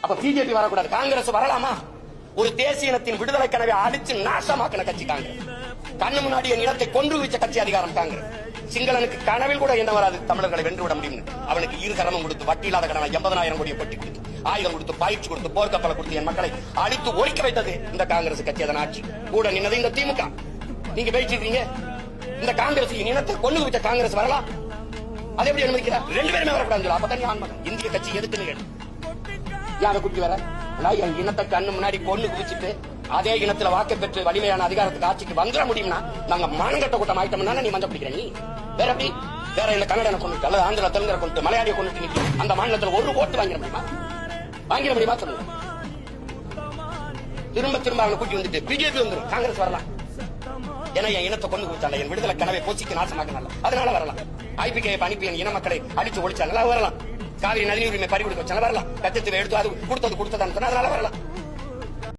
அப்ப பிஜேபி வரக்கூடாது, காங்கிரஸ் வரலாமா? ஒரு தேசிய இனத்தின் விடுதலை கனவை அடிச்சு நாசமாக்கின கட்சி காங்கிரஸ். கண்ணு முன்னாடி என் இனத்தை கொன்று வச்ச கட்சி அதிகாரம் காங்கிரஸ். சிங்களனுக்கு கனவில் கூட என்ன வராது தமிழர்களை வென்று விட முடியும். அவனுக்கு இரு கரமும் கொடுத்து வட்டி இல்லாத கடனை 80,000 கோடியை கொட்டி கொடுத்து ஆயுதம் கொடுத்து பயிற்சி கொடுத்து போர்க்கப்பலை கொடுத்து என் மக்களை அழித்து ஒழிக்க வைத்தது இந்த காங்கிரஸ் கட்சி. அதன் ஆட்சி கூட நின்னது இந்த திமுக. நீங்க பேசிக்கிறீங்க இந்த காங்கிரஸ் இனத்தை கொண்டு வச்ச காங்கிரஸ் வரலாம், அதை எப்படி அனுமதிக்கிறார்? 2 பேருமே வரக்கூடாது. அப்பதான் ஆன்மகன் இந்திய கட்சி எதுக்குன்னு யாரை குட்டி வர என் இனத்தை கண்ணு முன்னாடி கொண்டு குவிச்சுட்டு அதே இனத்துல வாக்கு பெற்று வலிமையான அதிகாரத்துக்கு ஆட்சிக்கு வந்துட முடியும்னா நாங்க மானங்கட்ட கூட்டம் ஆயிட்டோம்னா நீ மஞ்சள் பிடிக்கிற. நீ வேற எப்படி வேற இந்த கன்னடனை கொண்டு அல்லது ஆந்திர தெலுங்கரை கொண்டு மலையாளியை கொண்டு அந்த மாநிலத்தில் ஒரு ஓட்டு வாங்கிட முடியுமா? வாங்கிட முடியுமா சொல்லுங்க. திரும்ப திரும்ப அவங்க கூட்டி வந்துட்டு பிஜேபி வந்துடும், காங்கிரஸ் வரலாம். ஏன்னா என் இனத்தை கொண்டு கொடுத்தாங்க, என் விடுதலை கனவை போச்சிக்கு நாசமாக்கினால அதனால வரலாம். ஐபிகே அனுப்பி என் இன மக்களை அடிச்சு ஒழிச்சாங்களா வரலாம். காவிரி நதி உரிமை பறிகொடுக்க வச்சாலும் வரலாம். கச்சத்தீவை எடுத்து அது கொடுத்தது அதனால வரலாம்.